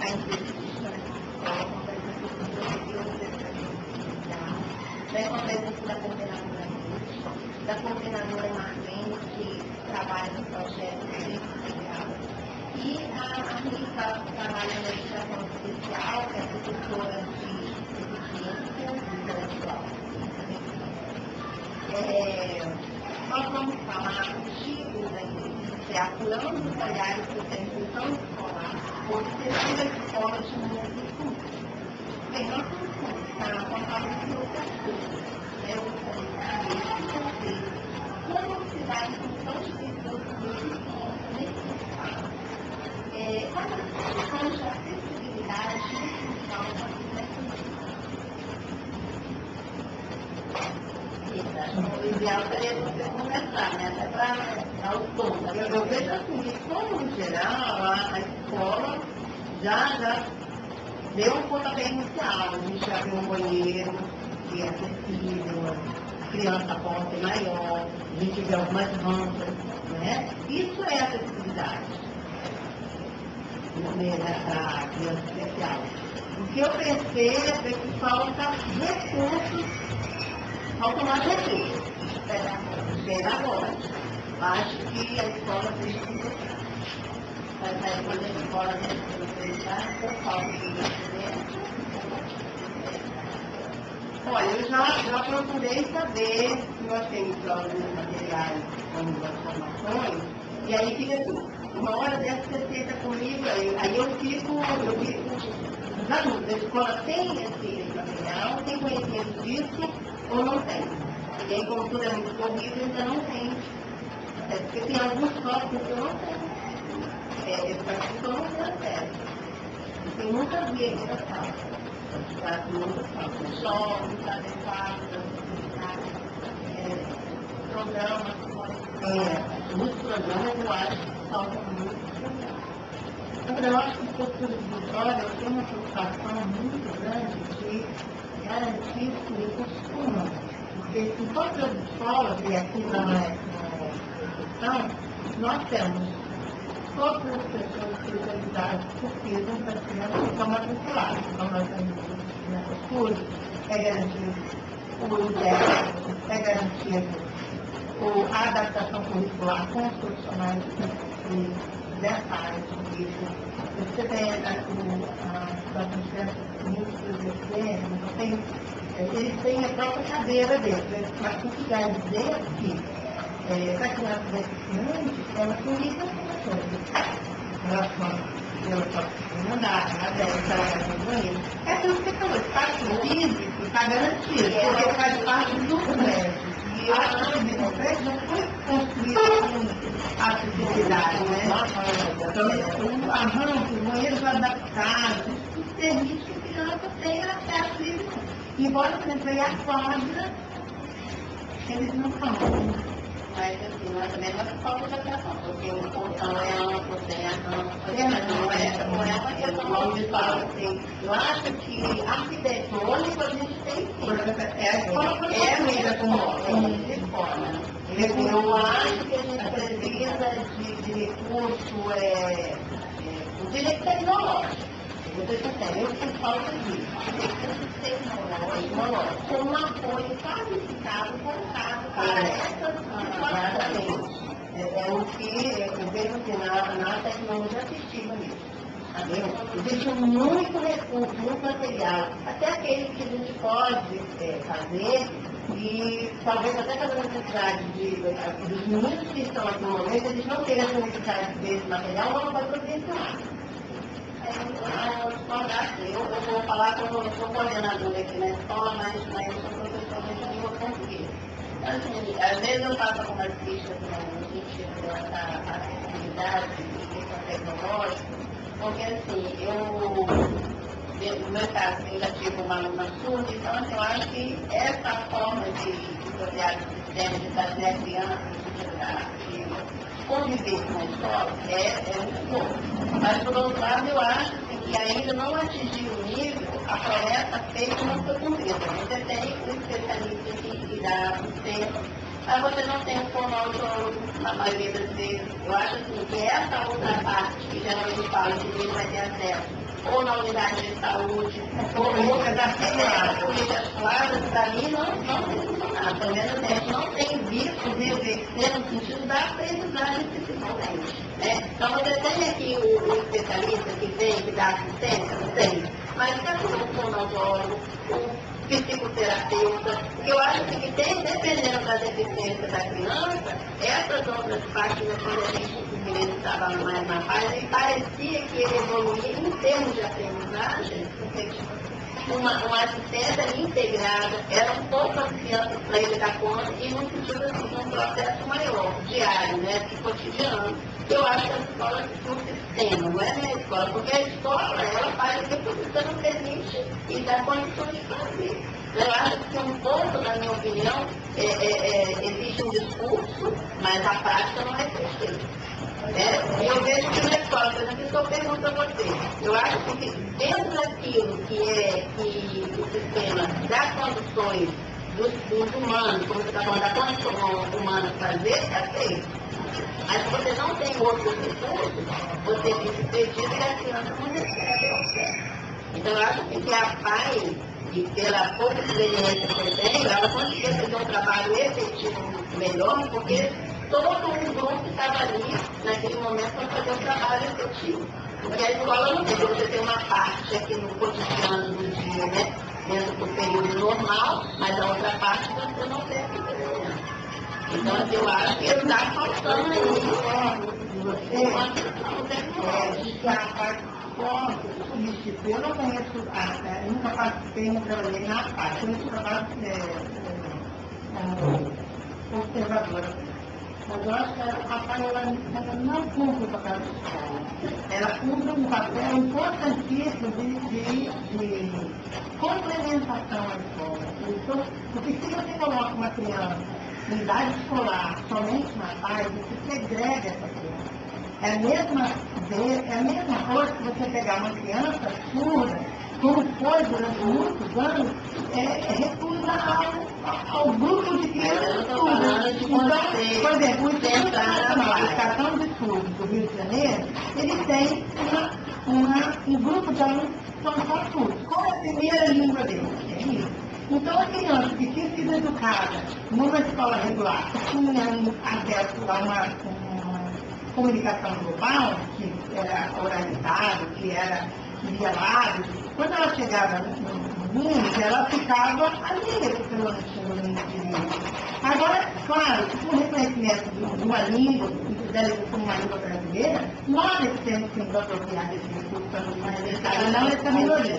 a entrevista, acontece da coordenadora da coordenadora Marlene, que trabalha no projeto social. E a Rita trabalha na educação especial, que é professora de deficiência intelectual. Nós vamos falar o título da entrevista, apurando os olhares da intervenção escolar, observando a escola de mundo público. Bem, nós vamos começar com a palavra de outras coisas. Eu gostaria de saber como se dá a inclusão de pessoas com deficiência nesse espaço. Quais as questões de acessibilidade essencial para o ideal seria você começar, né? Até para dar o tom. Eu vejo assim, que como em geral a escola já deu um pontapé inicial. A gente já viu um banheiro que é acessível, a criança pode ser maior, a gente vê algumas rampas, né? Isso é acessibilidade da criança especial. O que eu percebo é que falta recursos, faltam mais recursos. Pedagógicos. Acho que a escola precisa começar. Mas aí quando a escola precisa por falta de investimento. Olha, eu já procurei saber se nós temos alguns materiais como as formações, e aí fica assim. Uma hora dessa você senta comigo, aí eu fico na dúvida, a escola tem esse material, tem conhecimento disso ou não tem? E aí, como tudo é muito corrido, ainda não tem. Porque tem alguns tópicos que eu não tenho. Educação que eu não tenho acesso. Eu nunca vi aqui na sala. Está muito fácil. Só, muito adequado, programas, muitos programas eu acho que faltam muito programas. Então, eu acho que o futuro de vitória tem uma preocupação muito grande de garantir os recursos comuns. Porque em todas as escolas, e aqui na instituição, nós temos todas as pessoas especializadas que precisam para as crianças que estão matriculadas. Então, nós temos nessas cursos, é garantido o IDEC, é garantido a adaptação curricular com os profissionais dessa área de turismo. Você tem as crianças múltiplas, eles têm a própria cadeira deles, mas o que quer dizer que para crianças deficientes, elas têm limitações. Elas podem andar, ela vai no banheiro. É tudo que você falou, espaço físico está garantido, porque faz parte do prédio. E a prédio não foi construída com acessibilidade, né? Então, a rampa, os banheiros adaptados, isso permite que a criança tenha acesso livre. Embora, por exemplo, a quadra, eles não falam. Mas assim, nós também não falta de atenção, porque o portão é amplo, tem a rampa, não é uma questão de fala, assim. Eu acho que arquitetônico a gente tem sim. É a escola é a mesma como de forma. Eu acho que a gente precisa de recurso, direito tecnológico. Eu sinto falta disso. Recursos tecnológicos, com um apoio qualificado, voltado para essas situações. É o que eu vejo que na tecnologia assistiva mesmo. Existe muito recurso, muito material, até aquele que a gente pode fazer, e talvez até pela necessidade dos meninos que estão aqui no momento, eles não terem essa necessidade desse material, não vai providenciar. Eu vou falar como eu sou coordenadora aqui na escola, mas eu sou professora de língua portuguesa. Então, assim, às vezes eu faço algumas fichas no sentido dessa acessibilidade e questão tecnológica, porque assim, no meu caso, eu já tive uma aluna surda, então assim, eu acho que essa forma de propriar o sistema, de fazer a criança, de conviver com a escola, é muito bom. Mas, por outro lado, eu acho que ainda não atingiu o nível, a promessa feita não foi cumprida. Você tem um especialista que dá o tempo, mas você não tem um fonoaudiólogo, na maioria das vezes. Eu acho assim, que essa outra parte, que geralmente fala que ele vai ter acesso, ou na unidade de saúde, ou nas políticas claras, dali não tem funcionado. Pelo menos a gente não tem visto reverter no sentido da aprendizagem principalmente. Então você tem aqui o especialista que vem, que dá assistência, não tem. Mas cadê o fonoaudiólogo, o psicoterapeuta? Eu acho que tem, dependendo da deficiência da criança, essas outras partes, quando a gente estava mais na paz, e parecia que ele evoluía em termos de aprendizagem, uma assistência integrada, eram poucas crianças para ele dar conta, e no sentido assim, um processo maior, diário, né, cotidiano. Eu acho que as escolas são um sistema, não é nem a escola, porque a escola, ela faz o que a professora não permite e dá condições de fazer. Eu acho que um pouco, na minha opinião, existe um discurso, mas a prática não é perfeita. Eu vejo que na escola, por exemplo, eu pergunto a você, eu acho que dentro daquilo que o sistema dá condições dos humanos, como você está falando, da condição humana fazer, é feito. Mas se você não tem outros recursos, você fica perdido e a criança não recebe ao certo. Então eu acho que a PAI, e pela pouca experiência que eu tenho, ela conseguiu fazer um trabalho efetivo melhor, porque todo um grupo estava ali naquele momento para fazer um trabalho efetivo. Porque a escola não tem, você tem uma parte aqui no cotidiano do dia, né? Dentro do período normal, mas a outra parte você não tem que fazer. Então eu acho que está faltando aí uma questão tecnológica. A parte substituir, eu não conheço, eu nunca participei, não trabalhei na parte, eu nunca trabalho como observadora. Mas eu acho que a PAI ela não cumpre o papel da escola. Ela cumpre um papel importantíssimo de complementação à escola. Então, porque se você coloca uma criança em idade escolar somente na PAI, você segrega essa criança. É a mesma coisa que você pegar uma criança surda, como foi durante muitos anos, reclusa ao grupo de crianças surdas. Então, por exemplo, o Instituto Nacional de Educação de Surdos do Rio de Janeiro, ele tem um grupo de alunos que são só surdos. Qual é a primeira língua deles? É isso. Então, a criança que tinha sido educada numa escola regular, que tinha acesso a uma comunicação global, que era oralizado, que era nivelado, quando ela chegava no NIMS, ela ficava ali, porque ela não tinha o NIMS. Agora, claro, com o reconhecimento de uma língua, dela como uma língua brasileira, nós temos que nos apropriar desse discurso para nos manifestar, não essa minoria.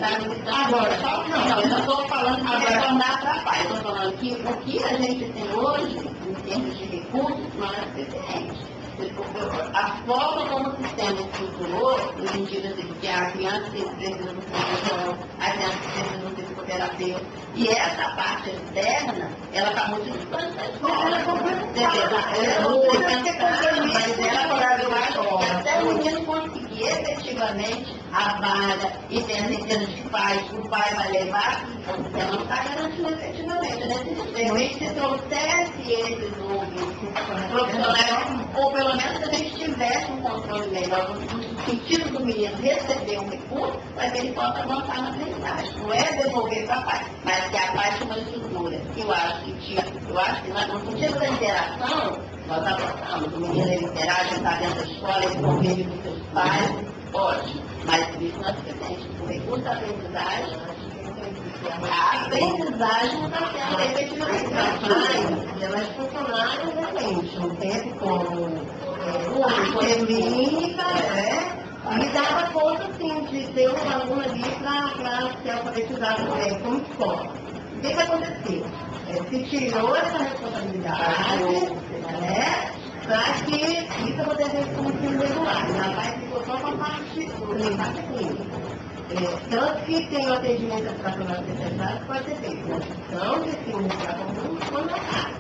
Agora, Não, eu não estou falando de retornar para a paz, eu estou falando que o que a gente tem hoje, em termos de recursos, não é suficiente. A forma como o sistema estruturou, no sentido de que a criança precisa do professor, a criança precisa do psicoterapeuta, e essa parte externa, ela está muito distante da escola. Ela até o menino conseguir efetivamente a vaga e tem a certeza de que o pai vai levar, você não está garantindo efetivamente. De repente, se trouxesse esses profissionais, ou pelo menos se a gente tivesse um controle melhor no sentido do menino receber um recurso, para que ele possa avançar na aprendizagem. Não é devolver para a pai, mas que a pai tinha uma estrutura. Eu acho que no sentido da interação, nós avançamos. O menino ele interage, está dentro da escola, ele convive com seus pais, ótimo. Mas isso não é suficiente. O recurso da aprendizagem, a aprendizagem não está sendo efetivamente trabalhada. Ela é funcionária realmente, um tempo como clínica, e dava conta, sim, de ter um aluno ali para ser alfabetizado também, como escola. O que aconteceu? Se tirou essa responsabilidade, para que isso acontecesse como sendo regular. Na parte ficou só com a parte clínica. Tanto que tem o atendimento educacional especializado que pode ser feito na instituição de ensino educação ou na casa.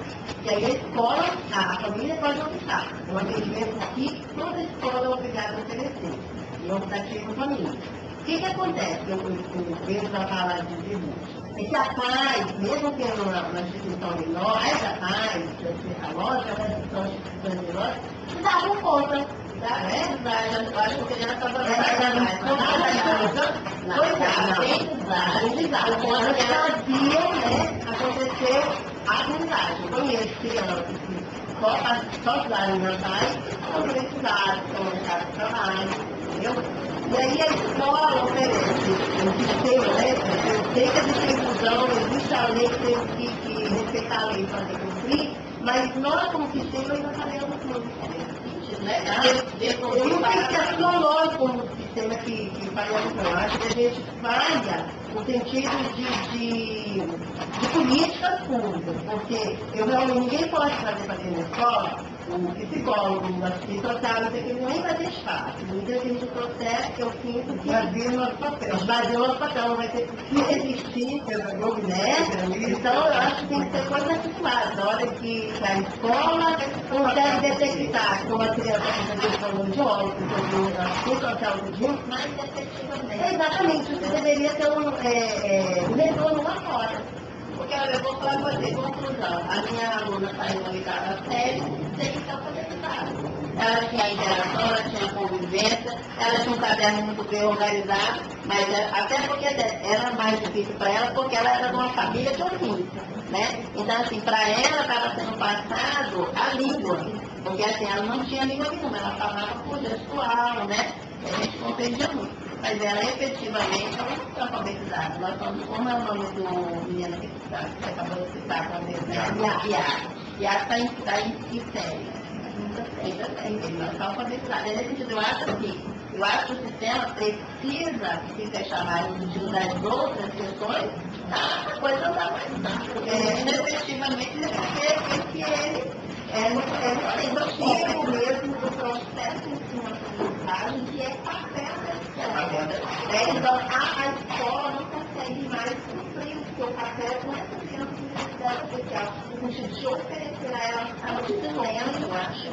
E aí a escola, a família pode optar. Um atendimento aqui, toda escola é obrigada a oferecer. E optativo família. O que acontece? Eu vejo na fala de Jesus. É que a paz, mesmo tendo uma instituição menor, a paz, a loja, a instituição menor, não davam conta Eu acho que a criança estava Elas faziam, né, acontecer a aprendizagem. Eu conheço crianças que só usaram meu pai, são universidades, são mercados de trabalho, entendeu? E aí a escola oferece um sistema, né? Eu sei que existe inclusão, existe a lei que tem que respeitar a lei para cumprir, mas nós, como sistema, ainda sabemos muito. Né? Eu não sei se é só nós como sistema que falhamos, não. Acho que a gente falha no sentido de políticas públicas, porque ninguém pode fazer para dentro da escola, o psicólogo, o assistente social, não sei o que, nem vai deixar. Muitas vezes o processo, eu sinto que esvazia o nosso papel. Esvazia o nosso papel, não vai ter que resistir, pedagogo, né? Então, eu acho que tem que ser coisa articulada. Na hora que a escola consegue detectar como a criança está fazendo problema de óbito, porque a assistente social pediu, mais efetivamente. Exatamente, isso deveria ter um retorno lá fora. Porque olha, eu vou falar com você, conclusão. A minha aluna saiu da oitava série sem estar alfabetizada. Ela tinha interação, ela tinha convivência, ela tinha um caderno muito bem organizado, mas até porque era mais difícil para ela, porque ela era de uma família de ouvintes, né? Então, assim, para ela estava sendo passado a língua, porque assim, ela não tinha língua nenhuma, ela falava por gestual, né? A gente compreendia muito. Mas ela efetivamente ela não está alfabetizada. Nós estamos, como é o nome do menino que acabou de citar com a mesma? Iá está em série. Ainda tem, ele não está alfabetizado. Nesse sentido, eu acho que o sistema precisa se fechar mais no sentido das outras questões, a coisa andar mais rápido. Porque efetivamente ele tem que ele é motivo mesmo do processo de ensino-aprendizagem, que é papel da escola. Então, a escola não consegue mais cumprir o seu papel com essa criança de necessidade especial, no sentido de oferecer a ela a disciplina, eu acho,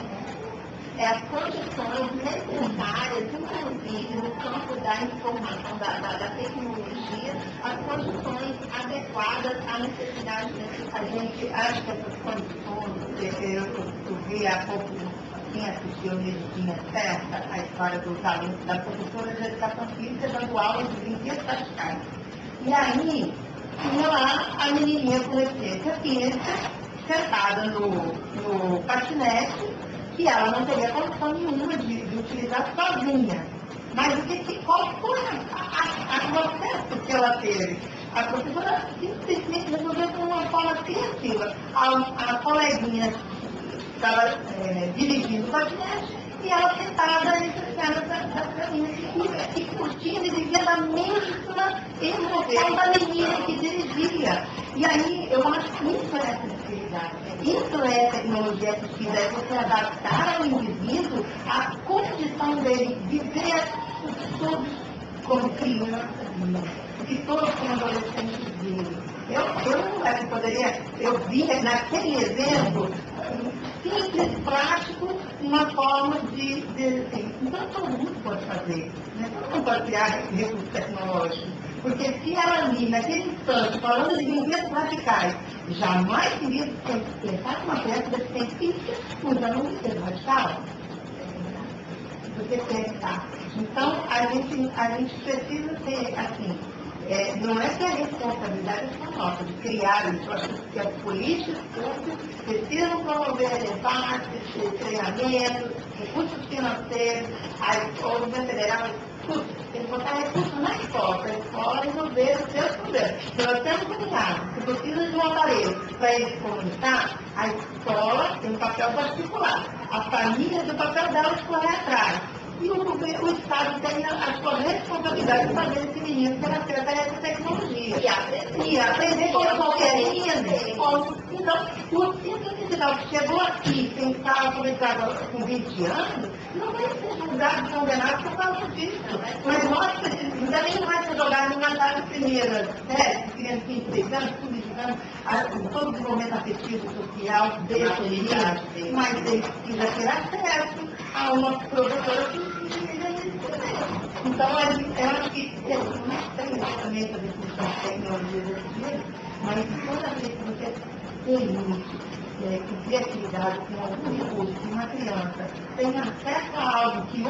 as condições necessárias, inclusive no campo da informação, da tecnologia, as condições adequadas à necessidade dessa. A gente acha que essas condições, eu vi há pouco, quem assistiu o Medicina Certa, a história do talento da professora de educação física dando aula de brinquedos radicais. E aí, tinha lá a menininha com deficiência física, sentada no patinete, que ela não teria condição nenhuma de utilizar sozinha. Mas qual foi o processo que ela teve? A professora simplesmente resolveu de uma forma criativa. A coleguinha estava dirigindo o patinete e ela sentada entre as pernas das meninas e curtindo e vivendo a mesma emoção da menina que dirigia. E aí, eu acho que isso é acessibilidade. Isso é tecnologia assistida, é você adaptar ao indivíduo a condição dele viver todos como criança, que todos como adolescentes dele. Eu vi naquele exemplo simples, prático, uma forma de assim, então todo mundo pode fazer, né? Todo mundo pode criar recursos tecnológicos. Porque se ela ali, naquele instante, falando de brinquedos radicais, jamais seria pensar que uma criança deficiente física usando um brinquedo radical. Você pensar. Então, a gente precisa ter, assim, não é que a responsabilidade é só nossa de criar isso, acho que as políticas públicas precisam promover debates, treinamentos, recursos financeiros, o governo federal, tudo. Tem que botar recursos na escola, para a escola resolver os seus problemas. Se nós temos comunidade que precisa de um aparelho para eles se comunicar, a escola tem um papel particular. A família tem o papel dela de correr atrás. E o Estado tem a sua responsabilidade de fazer esse menino ter acesso a essa tecnologia. E aprender como qualquer menino. Então, o simples digital que chegou aqui sem estar alfabetizado com 20 anos, não vai ser julgado e condenado por causa disso. Mas nós precisamos, ainda nem vai ser jogado em uma das primeiras, né? Crianças de 3 anos, subjugando todo o desenvolvimento afetivo, social, dele, mas ele precisa ter acesso a uma produtora que então, eu acho que não tem exatamente a definição de tecnologia desse jeito, mas toda vez que você permite com criatividade, com algum recurso, que uma criança tenha acesso a algo que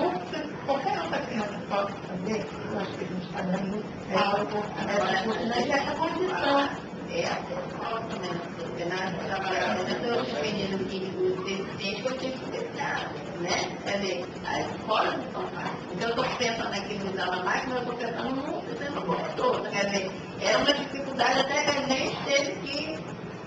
qualquer outra criança pode fazer, eu acho que a gente está dando essa oportunidade, essa condição. Essa escola também, porque na trabalhadora eu tinha menino que deficiente que eu tive que pensar, né? Quer dizer, as escolas não são fáceis. Então eu estou pensando aqui no Isala Mais, mas eu estou pensando no sistema como todo. Quer dizer, é uma dificuldade até que a gente teve que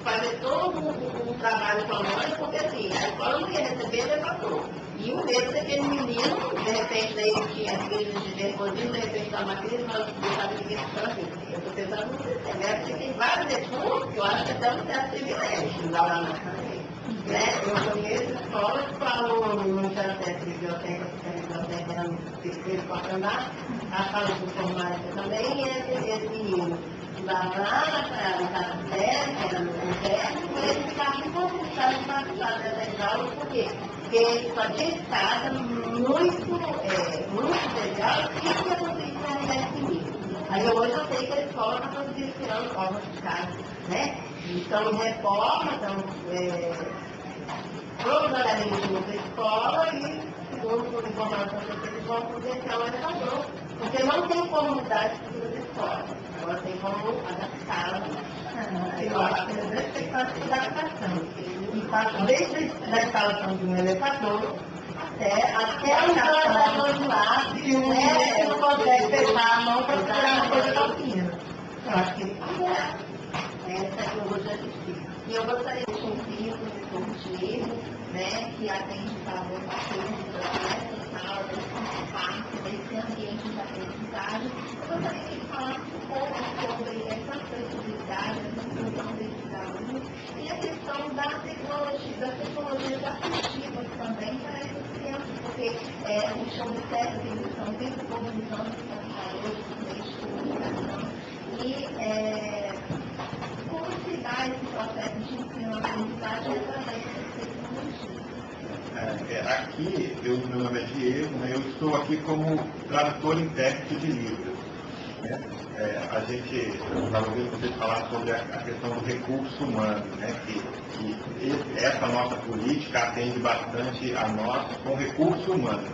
fazer todo o trabalho com a mãe, porque assim, a escola não ia receber elevador. E o medo daquele menino, de repente, daí ele tinha crise de nervosismo, de repente está uma crise, mas eu sabia que isso era assim. Eu estou pensando no sistema, porque tem vários recursos que eu acho que até um certo privilégio no Laura também. Né? Eu conheço escolas que falam no acesso de biblioteca, porque a biblioteca era um terceiro quarto andar, a sala de informática também, e esse menino lá na casa dela, que era no inverno, ele ficava inconfortável para participar dessas aulas, por quê? Porque ele só tinha escada muito legal e tinha conseguido terminar esse nível. Aí hoje eu sei que a escola está conseguindo tirar os formas de casa, né? Então, reforma, provisoriamente muita escola e, segundo por informação que eles vão poder ter um elevador, porque não tem como mudar a estrutura da escola. Agora tem como adaptá-la. Eu acho que é essa adaptação. E passa desde a instalação de um elevador até a instalação de lá, que o médico não consegue fechar a mão para tirar uma coisa da alpina. Eu acho que essa que eu vou já assistir. E eu gostaria de um livro contigo, né, que atende favor pacientes dessa sala, desse espaço, desse ambiente de aprendizagem. Eu gostaria que ele falasse um pouco sobre essa acessibilidade, essa inclusão desses alunos e a questão da tecnologia assistivas também para essas crianças, porque a gente observa que eles estão sempre comunicando com computadores, com meios de comunicação e como se dá esse processo de ensino-aprendizagem através dessas tecnologias? Aqui, meu nome é Diego, né, eu estou aqui como tradutor e intérprete de livros. Né? A gente estava ouvindo vocês falar sobre a questão do recurso humano, né, que essa nossa política atende bastante a nós com recurso humano,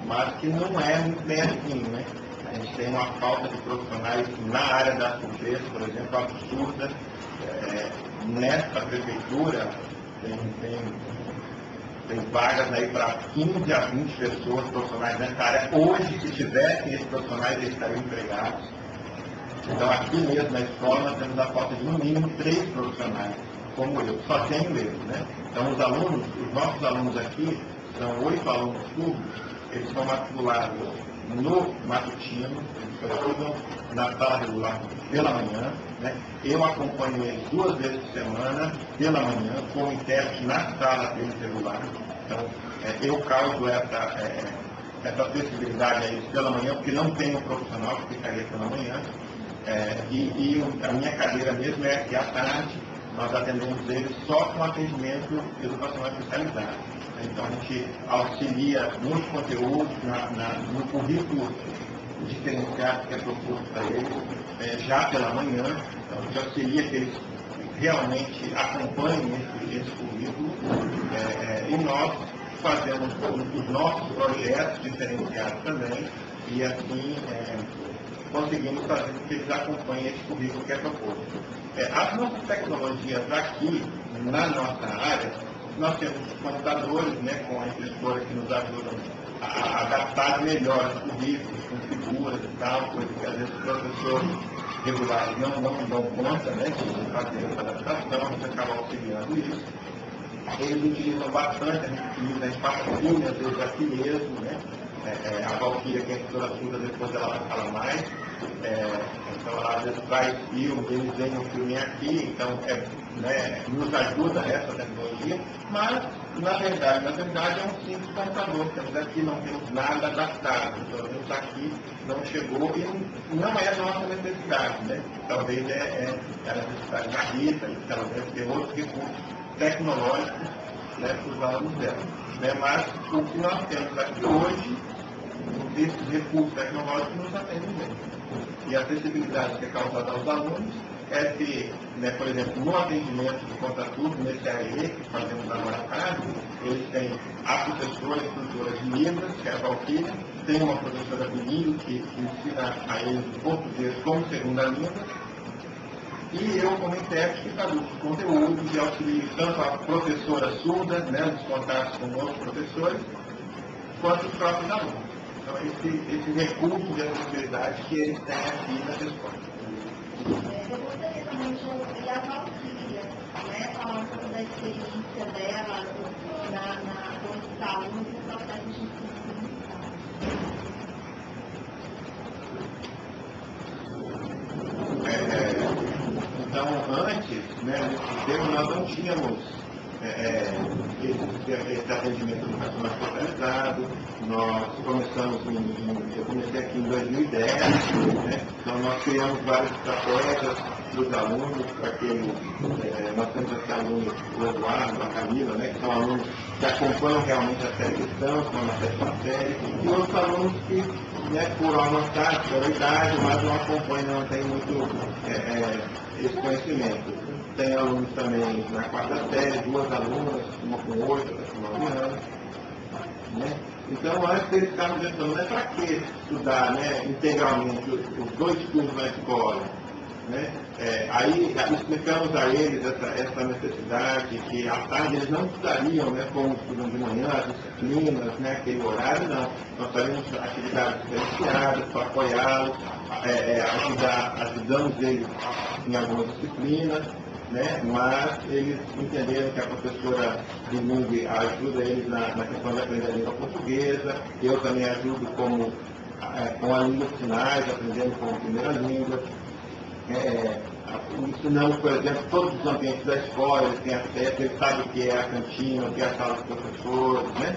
mas que não é muito bem assim, né? A gente tem uma falta de profissionais na área da surpresa, por exemplo, absurda. Nesta prefeitura tem vagas aí para 15 a 20 pessoas profissionais nessa área. Hoje, se tivessem esses profissionais, eles estariam empregados. Então, aqui mesmo na escola, nós temos a falta de no mínimo 3 profissionais, como eu. Só tenho eu, né? Então, os nossos alunos aqui, são 8 alunos públicos, eles são matriculados no matutino, eles estudam na sala regular pela manhã, né? Eu acompanho eles 2 vezes por semana, pela manhã, como intérprete na sala deles regular. Então, eu causo essa acessibilidade a eles pela manhã, porque não tem um profissional que ficaria pela manhã. E a minha cadeira mesmo é que à tarde nós atendemos eles só com atendimento educacional especializado. Então a gente auxilia muitos conteúdos no currículo diferenciado que é proposto para eles já pela manhã. Então a gente auxilia que eles realmente acompanhem esse currículo e nós fazemos os nossos projetos diferenciados também e assim conseguimos fazer com que eles acompanhem esse currículo que é proposto. As nossas tecnologias aqui, na nossa área, nós temos computadores, né, com a impressora que nos ajudam a adaptar melhor os currículos, com figuras e tal, coisa que às vezes os professores regulares não dão conta, né, de fazer essa adaptação, a gente acaba auxiliando isso. Eles utilizam bastante, a gente utiliza em patrocínio, às vezes aqui mesmo, né? A Valquíria, que é a professora Suda, depois ela vai falar mais. Então ela às vezes traz filme, eles veem um filme aqui, então nos ajuda essa tecnologia, mas na verdade é um simples computador, temos aqui, não temos nada adaptado, então temos aqui, não chegou e não é nossa necessidade, né? Talvez a necessidade da Rita, ela deve ter outros recursos tecnológicos, né, para os alunos dela. Né? Mas o que nós temos aqui hoje, desses recursos tecnológicos, nos atendem bem. E a acessibilidade que é causada aos alunos é ter, né, por exemplo, no atendimento de conta-tudo, nesse AE que fazemos agora à tarde, eles têm a professora e instrutora de Libras, que é a Valquíria, tem uma professora bilíngue que ensina a eles o português como segunda língua, e eu, como intérprete, que traduz os conteúdos e auxilio tanto a professora surda, né, nos contatos com outros professores, quanto os próprios alunos. Então, esse recurso de acessibilidade que eles têm aqui nas escolas. Eu gostaria também de ouvir a Valquíria, né, falar um pouco da experiência dela com os alunos no processo de ensino. Então, antes, né, nesse termo, nós não tínhamos esse atendimento educacional especializado. Nós começamos, eu comecei aqui em 2010, né, então nós criamos várias estratégias para os alunos, para que nós temos aqui alunos, o Eduardo, a Camila, né, que são alunos que acompanham realmente a série que estão na sétima série, e outros alunos que, né, por avançar, pela idade, mas não acompanham, não tem muito esse conhecimento. Tem alunos também na quarta série, 2 alunas, uma com 8, outra com 9 anos. Né? Então, antes eles ficavam pensando, né, para que estudar, né, integralmente os 2 cursos na escola? Né? Aí explicamos a eles essa necessidade, que à tarde eles não estudariam, né, como estudam de manhã, as disciplinas, né, aquele horário, não. Nós faríamos atividades diferenciadas para apoiá-los, ajudamos eles em algumas disciplinas, né, mas eles entenderam que a professora de língua ajuda eles na questão de aprender a língua portuguesa, eu também ajudo com a língua de sinais, aprendendo como primeira língua. Ensinamos, por exemplo, todos os ambientes da escola, eles têm acesso, eles sabem o que é a cantina, o que é a sala dos professores, né?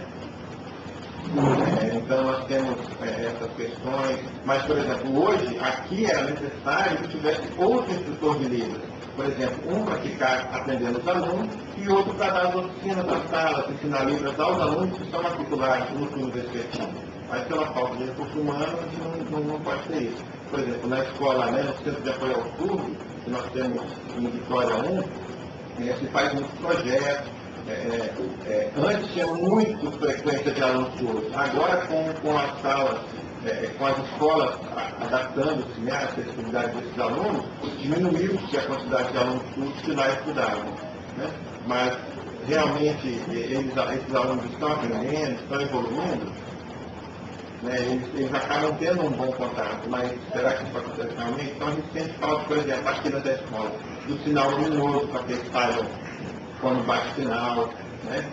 Então nós temos essas questões, mas, por exemplo, hoje, aqui era necessário que tivesse outro instrutor de Libras. Por exemplo, um para ficar atendendo os alunos e outro para dar as oficinas das salas, ensinar Libras aos alunos que são matriculados no turno respectivo. Mas pela falta de recurso humano, a gente não pode ter isso. Por exemplo, na escola, né, no Centro de Apoio ao Estudo, que nós temos em Vitória 1, se faz muitos projetos. Antes tinha muito frequência de alunos surdos. Agora, com as salas, com as escolas adaptando-se, né, à acessibilidade desses alunos, diminuiu-se a quantidade de alunos surdos que lá estudavam. Né? Mas, realmente, esses alunos estão aprendendo, estão evoluindo, né, eles acabam tendo um bom contato, mas será que isso acontece realmente? Então a gente sempre fala, por exemplo, aqui na escola, do sinal luminoso, para que eles saibam quando bate sinal, né?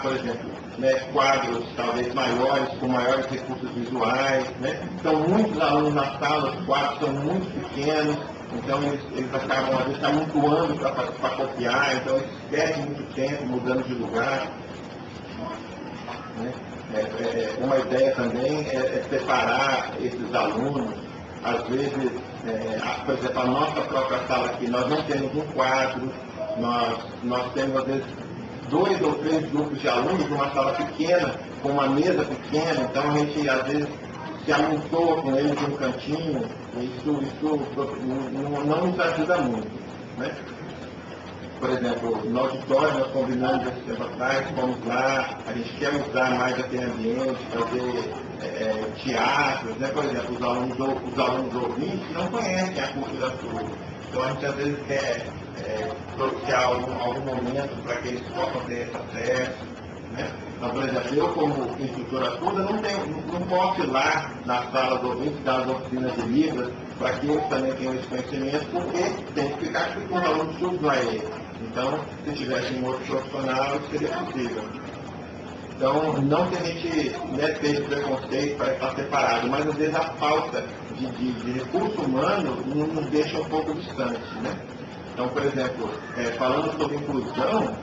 Por exemplo, né, quadros talvez maiores, com maiores recursos visuais, né? Então muitos alunos na sala, os quadros são muito pequenos, então eles acabam, às vezes, amontoando para copiar, então eles perdem muito tempo mudando de lugar. Né? Uma ideia também é separar esses alunos, às vezes, por exemplo, a nossa própria sala aqui, nós não temos um quadro, nós temos, às vezes, 2 ou 3 grupos de alunos numa sala pequena, com uma mesa pequena, então a gente, às vezes, se amontoa com eles em um cantinho, isso não nos ajuda muito. Né? Por exemplo, no auditório nós combinamos esse tempo atrás, fomos lá, a gente quer usar mais aquele ambiente, fazer teatros, né? Por exemplo, os alunos ouvintes não conhecem a cultura surda. Então a gente às vezes quer propiciar algum momento para que eles possam ter esse acesso. Né? Então, por exemplo, eu como instrutora surda não posso ir lá na sala dos ouvintes dar as oficinas de Libras para que eles também tenham esse conhecimento, porque tem que ficar com os alunos surdos lá ele. Então, se tivesse um outro profissional, isso seria possível. Então, não que a gente tenha preconceito para estar separado, mas às vezes a falta de recurso humano nos deixa um pouco distante. Né? Então, por exemplo, falando sobre inclusão,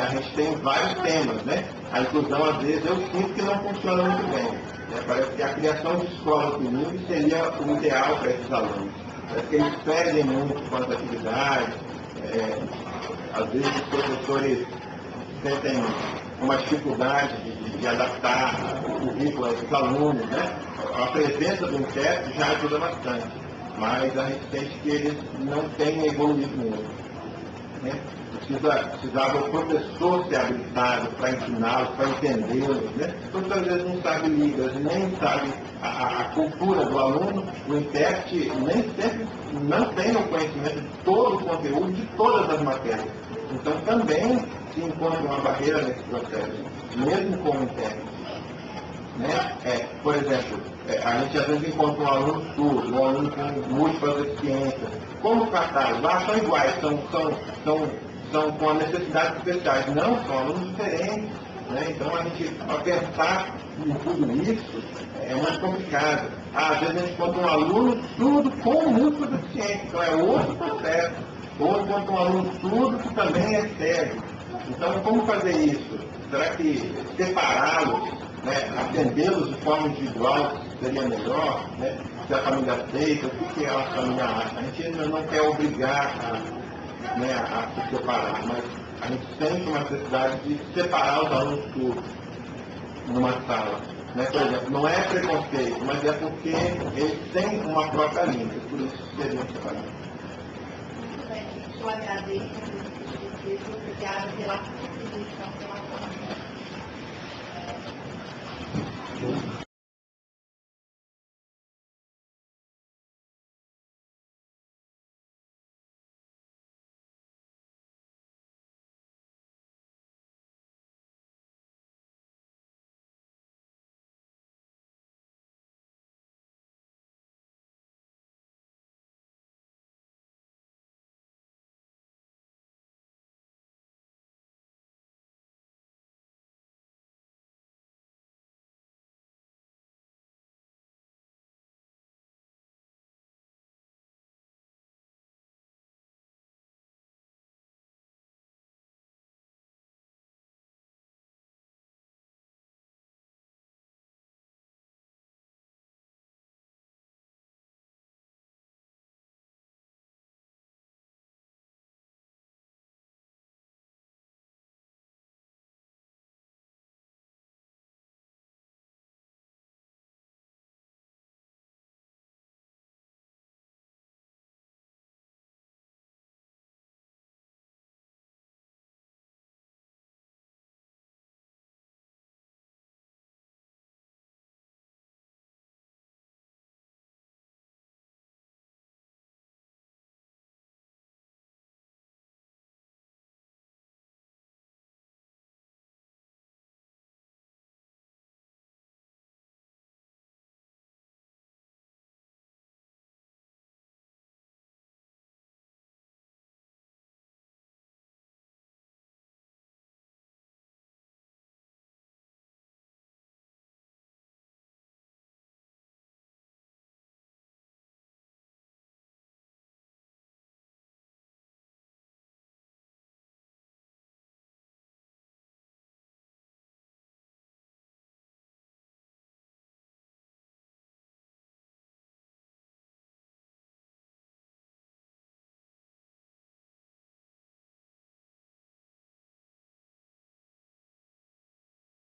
a gente tem vários temas, né? A inclusão, às vezes, eu sinto que não funciona muito bem. Parece que a criação de escolas bilíngues seria o ideal para esses alunos. Parece que eles perdem muito com as atividades. Às vezes, os professores sentem uma dificuldade de adaptar o currículo a esses alunos, né? a presença do intérprete já ajuda bastante, mas a gente sente que eles não têm evoluído muito. Né? Precisava o professor ser habilitado para ensiná-los, para entendê-los. Né? Porque às vezes não sabe Libras, nem sabe a cultura do aluno, o intérprete nem sempre não tem o conhecimento de todo o conteúdo, de todas as matérias. Então também se encontra uma barreira nesse processo, mesmo com o intérprete. Né? Por exemplo, a gente às vezes encontra um aluno surdo, um aluno com múltiplas deficiências. Como tratá-los? São iguais, são com necessidades especiais. Não, são alunos diferentes. Né? Então a gente, para pensar em tudo isso, é muito complicado. Às vezes a gente encontra um aluno surdo com múltiplas deficiências, então é outro processo. Ou encontra um aluno surdo que também é cego. Então como fazer isso? Será que separá-los, né, atendê-los de forma individual seria melhor, né? Se a família aceita, o que a família acha? A gente não quer obrigar a se separar, mas a gente sente uma necessidade de separar os alunos surdos numa sala. Né? Por exemplo, não é preconceito, mas é porque eles têm uma própria língua, por isso seriam separados. Muito bem, eu agradeço a obrigada pela contribuição, pela formação.